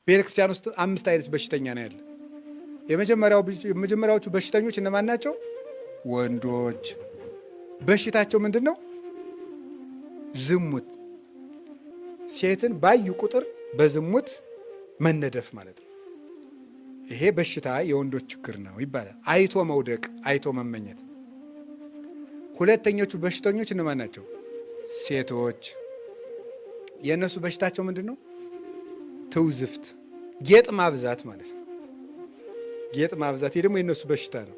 ቤተክርስቲያን ውስጥ 5 አይነት በሽተኛ ነው ያለ። የመጀመሪያዎቹ በሽተኞች እነማን ናቸው? ወንዶች። በሽታቸው ምንድን ነው? ዝሙት። ሴትን ባዩ ቁጥር በዝሙት መነደፍ ማለት ነው። ይሄ በሽታ የወንዶች ችግር ነው ይባላል። አይቶ መውደቅ፣ አይቶ መመኘት። ሁለተኞቹ በሽተኞች እነማን ናቸው? ሴቶች። የእነሱ በሽታቸው ምንድን ነው? ትውዝፍት፣ ጌጥ ማብዛት ማለት ነው። ጌጥ ማብዛት፣ ይህ ደግሞ የእነሱ በሽታ ነው።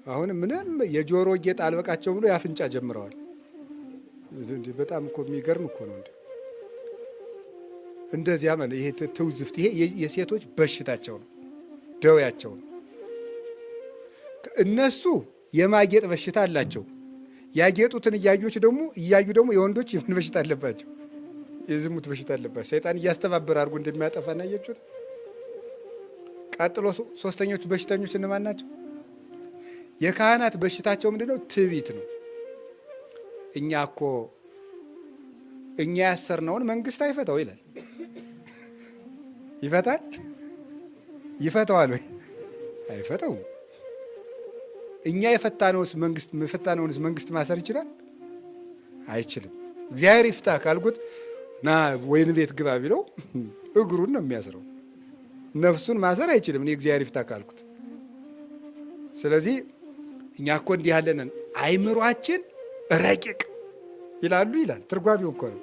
አሁን ምንም የጆሮ ጌጥ አልበቃቸው ብሎ ያፍንጫ ጀምረዋል። በጣም እኮ የሚገርም እኮ ነው። እንደዚያ ማለት ይሄ ትውዝፍት፣ ይሄ የሴቶች በሽታቸው ነው፣ ደዌያቸው ነው። እነሱ የማጌጥ በሽታ አላቸው። ያጌጡትን እያዩ ደግሞ የወንዶች የምን በሽታ አለባቸው? የዝሙት በሽታ አለባቸው። ሰይጣን እያስተባበረ አድርጎ እንደሚያጠፋና እያዩት። ቀጥሎ ሶስተኞቹ በሽተኞች እነማን ናቸው? የካህናት በሽታቸው ምንድነው? ትዕቢት ነው። እኛ ያሰርነውን መንግስት አይፈታው ይላል። ይፈታል? ይፈታዋል ወይ? አይፈታውም። እኛ የፈታነውንስ መንግስት ማሰር ይችላል? አይችልም። እግዚአብሔር ይፍታ ካልኩት ና ወይን ቤት ግባ ቢለው እግሩን ነው የሚያስረው። ነፍሱን ማሰር አይችልም እኔ እግዚአብሔር ይፍታ ካልኩት። ስለዚህ እኛ እኮ እንዲህ ያለንን አይምሯችን ረቂቅ ይላል ትርጓሜው እኮ ነው።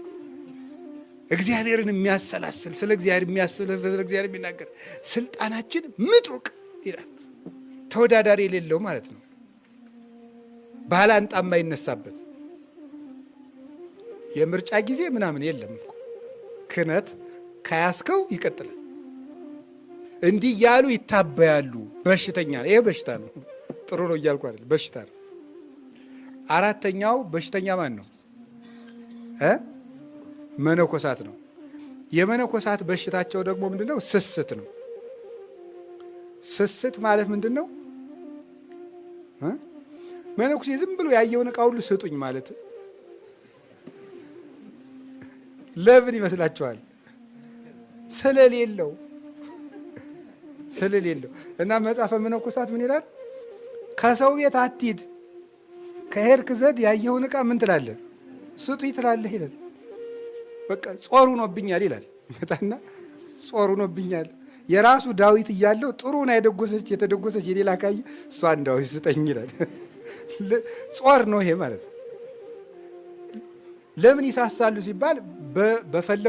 እግዚአብሔርን የሚያሰላስል ስለ እግዚአብሔር የሚያስል ስለ እግዚአብሔር የሚናገር ስልጣናችን ምጡቅ ይላል። ተወዳዳሪ የሌለው ማለት ነው። ባላንጣ የማይነሳበት የምርጫ ጊዜ ምናምን የለም እኮ። ክህነት ከያዝከው ይቀጥላል። እንዲህ እያሉ ይታበያሉ። በሽተኛ ነው። ይሄ በሽታ ነው። ጥሩ ነው እያልኩ አይደል፣ በሽታ ነው። አራተኛው በሽተኛ ማን ነው? መነኮሳት ነው። የመነኮሳት በሽታቸው ደግሞ ምንድነው? ስስት ነው። ስስት ማለት ምንድን ነው? መነኩሴ ዝም ብሎ ያየውን ዕቃ ሁሉ ስጡኝ ማለት ለምን ይመስላችኋል? ስለሌለው እና መጽሐፈ መነኮሳት ምን ይላል? ከሰው ቤት አትሂድ፣ ከሄድክ ዘንድ ያየውን ዕቃ ምን ትላለህ? ስጡኝ ትላለህ ይላል። በቃ ጾር ሆኖብኛል ይላል። መጣና ጾር ሆኖብኛል። የራሱ ዳዊት እያለው ጥሩን የተደጎሰች የሌላ ካየ እሷን ዳዊት ስጠኝ ይላል። ጾር ነው ይሄ ማለት ነው። ለምን ይሳሳሉ ሲባል በፈለጉ